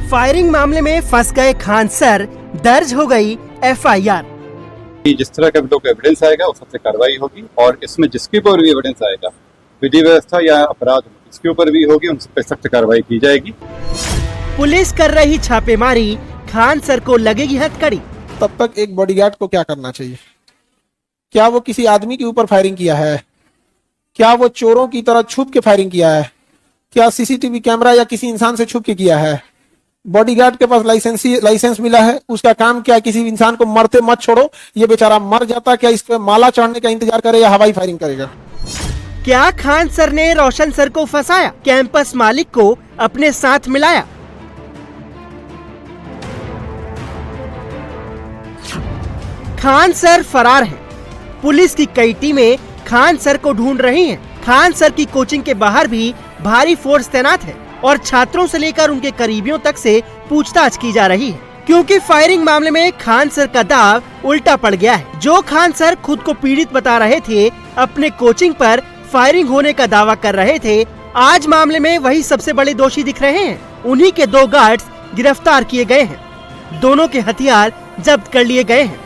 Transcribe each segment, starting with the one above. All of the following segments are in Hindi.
फायरिंग मामले में फंस गए खान सर, दर्ज हो गई FIR। जिस तरह का लोग एविडेंस आएगा उस सबसे कार्रवाई होगी और इसमें जिसके ऊपर भी एविडेंस आएगा, विधि व्यवस्था या अपराध जिसके ऊपर भी होगी, उन सब पे सख्त कार्रवाई की जाएगी। पुलिस कर रही छापेमारी, खान सर को लगेगी हथकड़ी। तब तक एक बॉडीगार्ड को क्या करना चाहिए? क्या वो किसी आदमी के ऊपर फायरिंग किया है? क्या वो चोरों की तरह छुप के फायरिंग किया है? क्या CCTV कैमरा या किसी इंसान से छुप के किया है? बॉडीगार्ड के पास लाइसेंस मिला है, उसका काम क्या? किसी इंसान को मरते मत छोड़ो, ये बेचारा मर जाता, क्या इस पे माला चढ़ने का इंतजार करे या हवाई फायरिंग करेगा? क्या खान सर ने रोशन सर को फंसाया, कैंपस मालिक को अपने साथ मिलाया? खान सर फरार हैं। पुलिस की कई टीमें खान सर को ढूंढ रही हैं। खान सर की कोचिंग के बाहर भी भारी फोर्स तैनात है और छात्रों से लेकर उनके करीबियों तक से पूछताछ की जा रही है, क्योंकि फायरिंग मामले में खान सर का दाव उल्टा पड़ गया है। जो खान सर खुद को पीड़ित बता रहे थे, अपने कोचिंग पर फायरिंग होने का दावा कर रहे थे, आज मामले में वही सबसे बड़े दोषी दिख रहे हैं। उन्हीं के 2 गार्ड्स गिरफ्तार किए गए हैं। दोनों के हथियार जब्त कर लिए गए हैं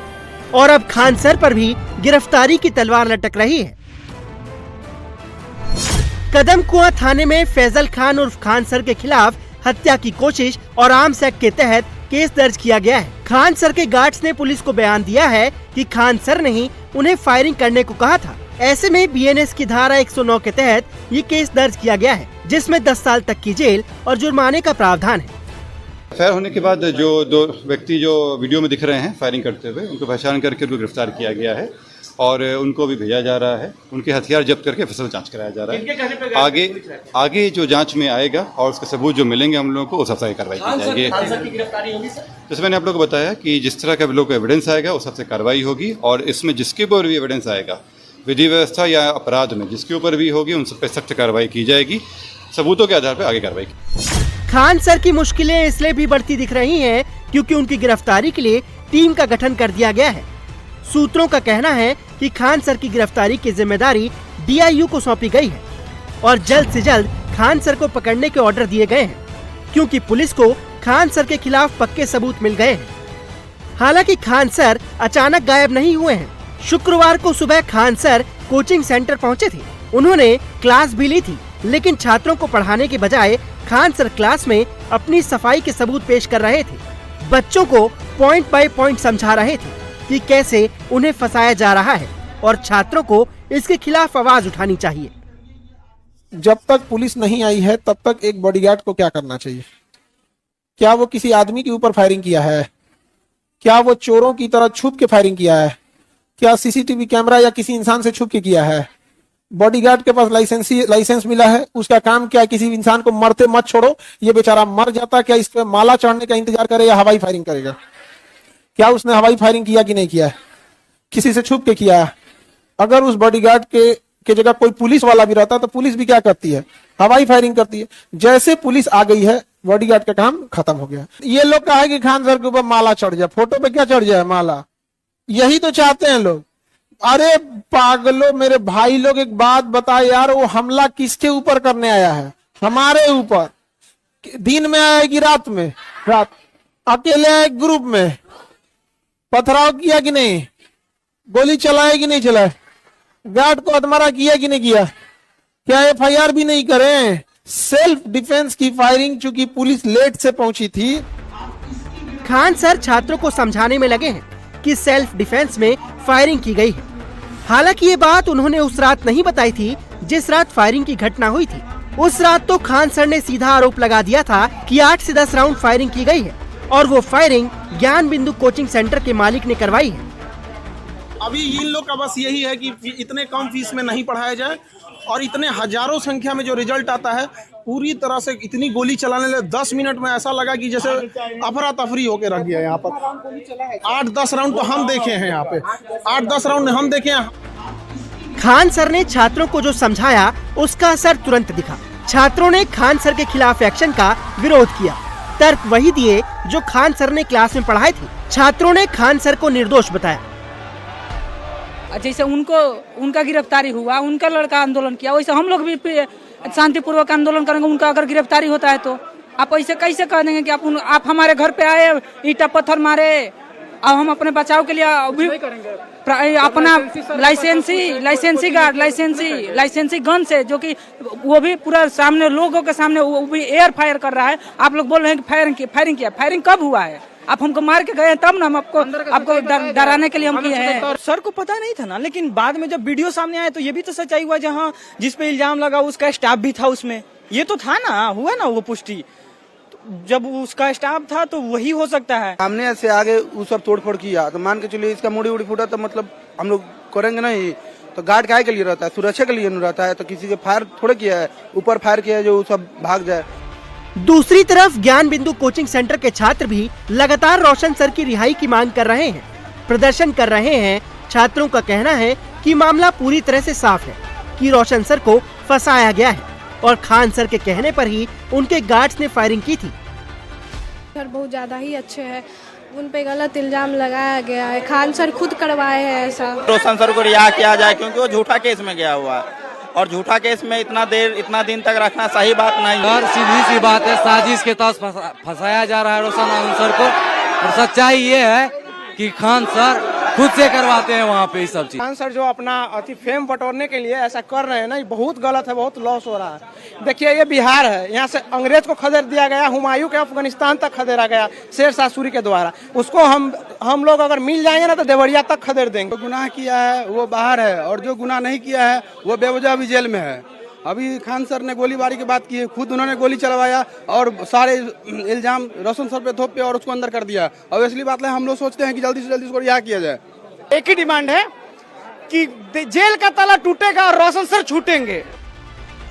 और अब खान सर पर भी गिरफ्तारी की तलवार लटक रही है। कदम कुआं थाने में फैजल खान उर्फ खान सर के खिलाफ हत्या की कोशिश और आर्म्स एक्ट के तहत केस दर्ज किया गया है। खान सर के गार्ड्स ने पुलिस को बयान दिया है कि खान सर ने ही उन्हें फायरिंग करने को कहा था। ऐसे में BNS की धारा 109 के तहत ये केस दर्ज किया गया है, जिसमें 10 साल तक की जेल और जुर्माने का प्रावधान है। फायर होने के बाद जो 2 व्यक्ति जो वीडियो में दिख रहे हैं फायरिंग करते हुए, उनको पहचान करके उनको गिरफ्तार किया गया है और उनको भी भेजा जा रहा है। उनके हथियार जब्त करके फिर जांच कराया जा रहा है। आगे जो जांच में आएगा और उसके सबूत जो मिलेंगे हम लोगों को, उस सबसे कार्रवाई की जाएगी। जैसे मैंने आप लोगों को बताया कि जिस तरह का लोग एविडेंस आएगा उस सबसे कार्रवाई होगी और इसमें जिसके ऊपर भी एविडेंस आएगा, विधि व्यवस्था या अपराध में जिसके ऊपर भी होगी, उन सब पे सख्त कार्रवाई की जाएगी। सबूतों के आधार पर आगे कार्रवाई की। खान सर की मुश्किलें इसलिए भी बढ़ती दिख रही हैं क्योंकि उनकी गिरफ्तारी के लिए टीम का गठन कर दिया गया है। सूत्रों का कहना है कि खान सर की गिरफ्तारी की जिम्मेदारी DIU को सौंपी गई है और जल्द से जल्द खान सर को पकड़ने के ऑर्डर दिए गए हैं, क्योंकि पुलिस को खान सर के खिलाफ पक्के सबूत मिल गए हैं। हालांकि खान सर अचानक गायब नहीं हुए हैं। शुक्रवार को सुबह खान सर कोचिंग सेंटर पहुंचे थे। उन्होंने क्लास भी ली थी, लेकिन छात्रों को पढ़ाने के बजाय खान सर क्लास में अपनी सफाई के सबूत पेश कर रहे थे। बच्चों को पॉइंट बाय पॉइंट समझा रहे थे कि कैसे उन्हें फंसाया जा रहा है और छात्रों को इसके खिलाफ आवाज उठानी चाहिए। जब तक पुलिस नहीं आई है तब तक एक बॉडीगार्ड को क्या करना चाहिए? क्या वो किसी आदमी के ऊपर फायरिंग किया है? क्या वो चोरों की तरह छुप के फायरिंग किया है? क्या CCTV कैमरा या किसी इंसान से छुप के किया है? बॉडीगार्ड के पास लाइसेंस मिला है, उसका काम क्या? किसी इंसान को मरते मत छोड़ो, ये बेचारा मर जाता, क्या इस पे माला चढ़ने का इंतजार करे या हवाई फायरिंग करेगा? क्या उसने हवाई फायरिंग किया कि नहीं किया है? किसी से छुप के किया है? अगर उस बॉडीगार्ड के जगह कोई पुलिस वाला भी रहता तो पुलिस भी क्या करती है? हवाई फायरिंग करती है। जैसे पुलिस आ गई है, बॉडीगार्ड का काम खत्म हो गया। ये लोग कहा कि खान सर के ऊपर माला चढ़ जाए, फोटो पे क्या चढ़ जाए? माला। यही तो चाहते हैं लोग। अरे पागलों, मेरे भाई लोग, एक बात बताए यार, वो हमला किसके ऊपर करने आया है? हमारे ऊपर। दिन में आया कि रात में? रात। अकेले आए ग्रुप में? पथराव किया कि नहीं? गोली चलाए कि नहीं चलाए? गार्ड को अधमरा किया कि नहीं किया? क्या FIR भी नहीं करें? सेल्फ डिफेंस की फायरिंग, चूंकि पुलिस लेट से पहुंची थी। खान सर छात्रों को समझाने में लगे हैं कि सेल्फ डिफेंस में फायरिंग की गई है। हालांकि ये बात उन्होंने उस रात नहीं बताई थी जिस रात फायरिंग की घटना हुई थी। उस रात तो खान सर ने सीधा आरोप लगा दिया था कि 8 से 10 राउंड फायरिंग की गई है और वो फायरिंग ज्ञान बिंदु कोचिंग सेंटर के मालिक ने करवाई है। अभी इन लोग का बस यही है कि इतने कम फीस में नहीं पढ़ाया जाए और इतने हजारों संख्या में जो रिजल्ट आता है, पूरी तरह से इतनी गोली चलाने लगे। 10 मिनट में ऐसा लगा कि जैसे अफरा तफरी होके रख गया। यहाँ पर 8-10 राउंड तो हम देखे हैं। यहाँ पे 8-10 राउंड हम देखे हैं। खान सर ने छात्रों को जो समझाया उसका असर तुरंत दिखा। छात्रों ने खान सर के खिलाफ एक्शन का विरोध किया। तर्क वही दिए जो खान सर ने क्लास में पढ़ाए थे। छात्रों ने खान सर को निर्दोष बताया। जैसे उनका गिरफ्तारी हुआ, उनका लड़का आंदोलन किया, वैसे हम लोग भी शांतिपूर्वक आंदोलन करेंगे। उनका अगर गिरफ्तारी होता है तो आप ऐसे कैसे कह देंगे कि आप हमारे घर पे आए, ईंटा पत्थर मारे, अब हम अपने बचाव के लिए अभी अपना लाइसेंसी गन से, जो कि वो भी पूरा सामने लोगों के सामने वो भी एयर फायर कर रहा है। आप लोग बोल रहे हैं कि फायरिंग किया। फायरिंग कब हुआ है? आप हमको मार के गए हैं तब ना हम आपको डराने के लिए हम किए हैं। सर को पता नहीं था ना, लेकिन बाद में जब वीडियो सामने आया तो ये भी तो सच्चाई हुआ, जहाँ जिस पे इल्जाम लगा उसका स्टाफ भी था उसमें। ये तो था ना, हुआ ना वो पुष्टि। जब उसका स्टाफ था तो वही हो सकता है। सामने से आगे वो सब तोड़फोड़ किया तो मान के चलिए इसका मुड़ी उड़ी फूटा तो मतलब हम लोग करेंगे नहीं। तो गार्ड काय के लिए रहता है? सुरक्षा के लिए नहीं रहता है। तो किसी के फायर थोड़े किया है, ऊपर फायर किया है जो सब भाग जाए। दूसरी तरफ ज्ञान बिंदु कोचिंग सेंटर के छात्र भी लगातार रोशन सर की रिहाई की मांग कर रहे हैं, प्रदर्शन कर रहे हैं। छात्रों का कहना है कि मामला पूरी तरह से साफ है कि रोशन सर को फंसाया गया है और खान सर के कहने पर ही उनके गार्ड्स ने फायरिंग की थी। सर बहुत ज्यादा ही अच्छे हैं, उन पे गलत इल्जाम लगाया गया है। खान सर खुद करवाए हैं ऐसा। रोशन सर को रिहा किया जाए, क्योंकि वो झूठा केस में गया हुआ है और झूठा केस में इतना दिन तक रखना सही बात नहीं है। और सीधी सी बात है, साजिश के तहत फंसाया जा रहा है रोशन सर को। और सच्चाई ये है कि खान सर खुद से करवाते हैं वहाँ पे ये सब चीज। खान सर जो अपना फेम बटोरने के लिए ऐसा कर रहे हैं ना, ये बहुत गलत है, बहुत लॉस हो रहा है। देखिए ये बिहार है, यहाँ से अंग्रेज को खदेड़ दिया गया, हुमायूं के अफगानिस्तान तक खदेड़ा गया शेर शाह सूरी के द्वारा। उसको हम लोग अगर मिल जाएंगे ना तो देवरिया तक खदेड़ देंगे। जो गुनाह किया है वो बाहर है और जो गुनाह नहीं किया है वो बेवजह भी जेल में है। अभी खान सर ने गोलीबारी की बात की है, खुद उन्होंने गोली चलवाया और सारे इल्जाम रोशन सर पे थोपे और उसको अंदर कर दिया। और इसलिए बात है, हम लोग सोचते हैं कि जल्दी से जल्दी उसको रिहा किया जाए। एक ही डिमांड है कि जेल का ताला टूटेगा और रोशन सर छूटेंगे।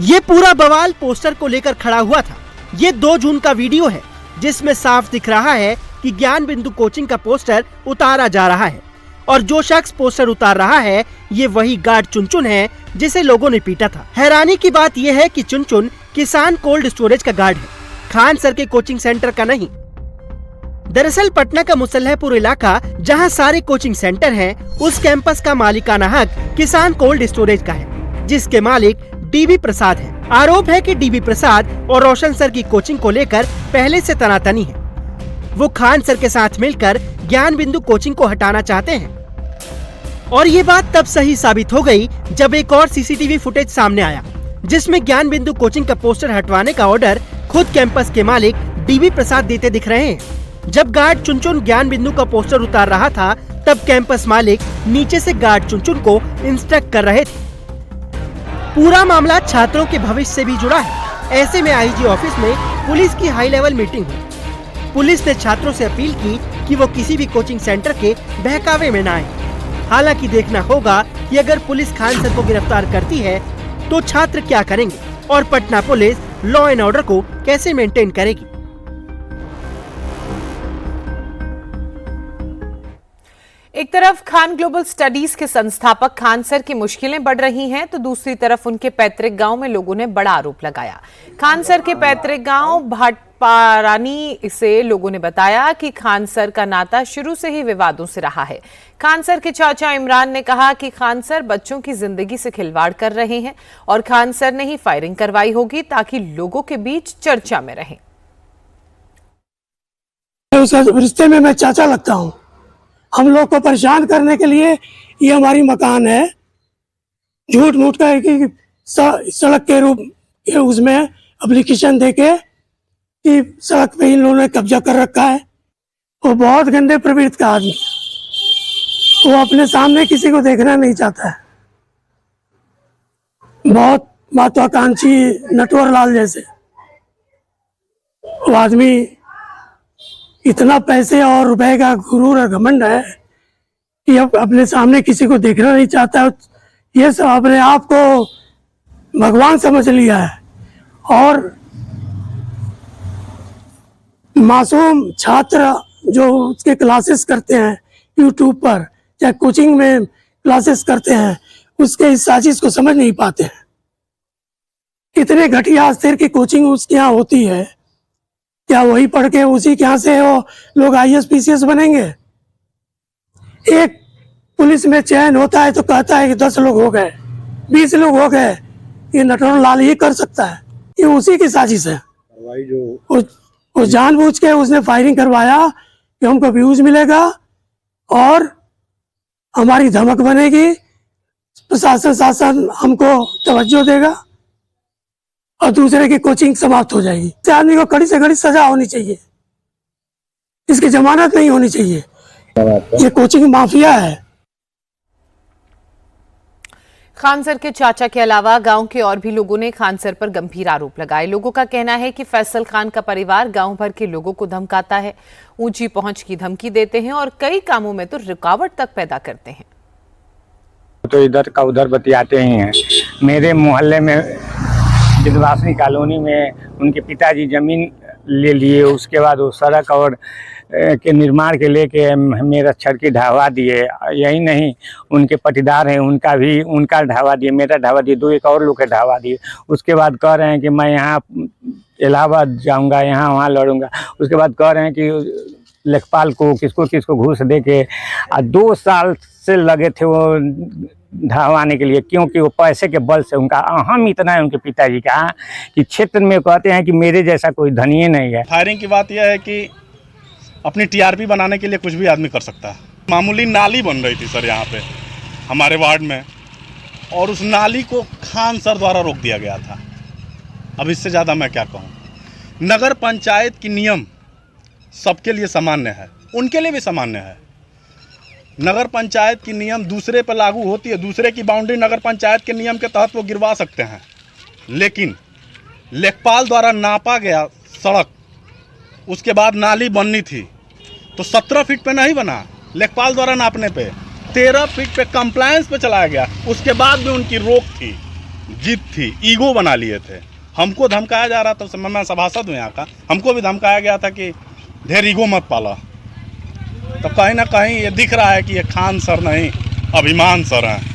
ये पूरा बवाल पोस्टर को लेकर खड़ा हुआ था। ये 2 जून का वीडियो है जिसमें साफ दिख रहा है कि ज्ञान बिंदु कोचिंग का पोस्टर उतारा जा रहा है और जो शख्स पोस्टर उतार रहा है ये वही गार्ड चुनचुन है जिसे लोगों ने पीटा था। हैरानी की बात यह है कि चुनचुन किसान कोल्ड स्टोरेज का गार्ड है, खान सर के कोचिंग सेंटर का नहीं। दरअसल पटना का मुसल्लहपुर इलाका जहां सारे कोचिंग सेंटर हैं, उस कैंपस का मालिकाना हक किसान कोल्ड स्टोरेज का है, जिसके मालिक डीबी प्रसाद हैं। आरोप है कि डीबी प्रसाद और रोशन सर की कोचिंग को लेकर पहले से तनातनी है। वो खान सर के साथ मिलकर ज्ञान बिंदु कोचिंग को हटाना चाहते हैं। और ये बात तब सही साबित हो गई जब एक और सीसीटीवी फुटेज सामने आया जिसमें ज्ञान बिंदु कोचिंग का पोस्टर हटवाने का ऑर्डर खुद कैंपस के मालिक डीबी प्रसाद देते दिख रहे हैं। जब गार्ड चुनचुन ज्ञान बिंदु का पोस्टर उतार रहा था तब कैंपस मालिक नीचे से गार्ड चुनचुन को इंस्ट्रक्ट कर रहे थे। पूरा मामला छात्रों के भविष्य से भी जुड़ा है। ऐसे में आईजी ऑफिस में पुलिस की हाई लेवल मीटिंग हुई। पुलिस ने छात्रों से अपील की कि वो किसी भी कोचिंग सेंटर के बहकावे में न आए। हालांकि देखना होगा कि अगर पुलिस खान सर को गिरफ्तार करती है तो छात्र क्या करेंगे और Patna police law and order को कैसे मेंटेन करेगी। एक तरफ खान ग्लोबल स्टडीज के संस्थापक खान सर की मुश्किलें बढ़ रही हैं तो दूसरी तरफ उनके पैतृक गांव में लोगों ने बड़ा आरोप लगाया। खान सर के पैतृक गांव भाटपारानी से लोगों ने बताया कि खान सर का नाता शुरू से ही विवादों से रहा है। खान सर के चाचा इमरान ने कहा कि खान सर बच्चों की जिंदगी से खिलवाड़ कर रहे हैं और खान सर ने ही फायरिंग करवाई होगी ताकि लोगों के बीच चर्चा में रहें। उस रिश्ते में मैं चाचा लगता हूँ। हम लोग को परेशान करने के लिए ये हमारी मकान है, झूठ मूठ का सड़क के रूप उसमें एप्लीकेशन देके कि सड़क पे इन लोगों ने कब्जा कर रखा है। वो बहुत गंदे प्रवृत्ति का आदमी है, वो अपने सामने किसी को देखना नहीं चाहता है। बहुत महत्वाकांक्षी नटवर लाल जैसे वो आदमी इतना पैसे और रुपए का गुरूर और घमंड है कि अब अपने सामने किसी को देखना नहीं चाहता। ये सब अपने आप को भगवान समझ लिया है और मासूम छात्र जो उसके क्लासेस करते हैं यूट्यूब पर या कोचिंग में क्लासेस करते हैं उसके इस साजिश को समझ नहीं पाते हैं। कितने घटिया स्तर की कोचिंग उसके यहाँ होती है, क्या वही पढ़ के उसी के यहाँ से वो लोग IAS PCS बनेंगे? एक पुलिस में चयन होता है तो कहता है कि 10 लोग हो गए, 20 लोग हो गए। ये नटवर लाल ही कर सकता है, ये उसी की साजिश है। वो जानबूझ के उसने फायरिंग करवाया कि हमको व्यूज मिलेगा और हमारी धमक बनेगी, प्रशासन हमको तवज्जो देगा और दूसरे की कोचिंग समाप्त हो जाएगी। इस आदमी को कड़ी से कड़ी सजा होनी चाहिए, इसकी जमानत नहीं होनी चाहिए। ये कोचिंग माफिया है। खान सर के चाचा के अलावा गांव के और भी लोगों ने खान सर पर गंभीर आरोप लगाए। लोगों का कहना है कि फैसल खान का परिवार गांव भर के लोगों को धमकाता है, ऊंची पहुंच की धमकी देते हैं और कई कामों में तो रुकावट तक पैदा करते हैं। तो इधर का उधर बतियाते ही हैं। मेरे मोहल्ले में विधवासिनी कॉलोनी में उनके पिताजी जमीन ले लिए, उसके बाद वो सड़क और के निर्माण के लेके मेरा छड़की ढावा दिए। यही नहीं, उनके पटीदार हैं, उनका ढावा दिए, मेरा ढावा दिए, 2 एक और लोग के ढावा दिए। उसके बाद कह रहे हैं कि मैं यहाँ इलाहाबाद जाऊँगा, यहाँ वहाँ लड़ूंगा। उसके बाद कह रहे हैं कि लेखपाल को किसको घूस दे के 2 साल से लगे थे वो ढावाने के लिए, क्योंकि वो पैसे के बल से उनका अहम इतना है उनके पिताजी का कि क्षेत्र में कहते हैं कि मेरे जैसा कोई धनिये नहीं है। फायरिंग की बात यह है कि अपनी टीआरपी बनाने के लिए कुछ भी आदमी कर सकता है। मामूली नाली बन रही थी सर यहाँ पे हमारे वार्ड में, और उस नाली को खान सर द्वारा रोक दिया गया था। अब इससे ज़्यादा मैं क्या कहूँ। नगर पंचायत की नियम सबके लिए सामान्य है, उनके लिए भी सामान्य है। नगर पंचायत की नियम दूसरे पर लागू होती है, दूसरे की बाउंड्री नगर पंचायत के नियम के तहत वो गिरवा सकते हैं। लेकिन लेखपाल द्वारा नापा गया सड़क, उसके बाद नाली बननी थी तो 17 फीट पे नहीं बना, लेखपाल द्वारा नापने पे 13 फीट पे कंप्लायंस पे चलाया गया। उसके बाद भी उनकी रोक थी, जिद थी, ईगो बना लिए थे। हमको धमकाया जा रहा था, मैं सभासद हूँ यहाँ का, हमको भी धमकाया गया था कि ढेर ईगो मत पाला। तो कहीं ना कहीं ये दिख रहा है कि ये खान सर नहीं, अभिमान सर हैं।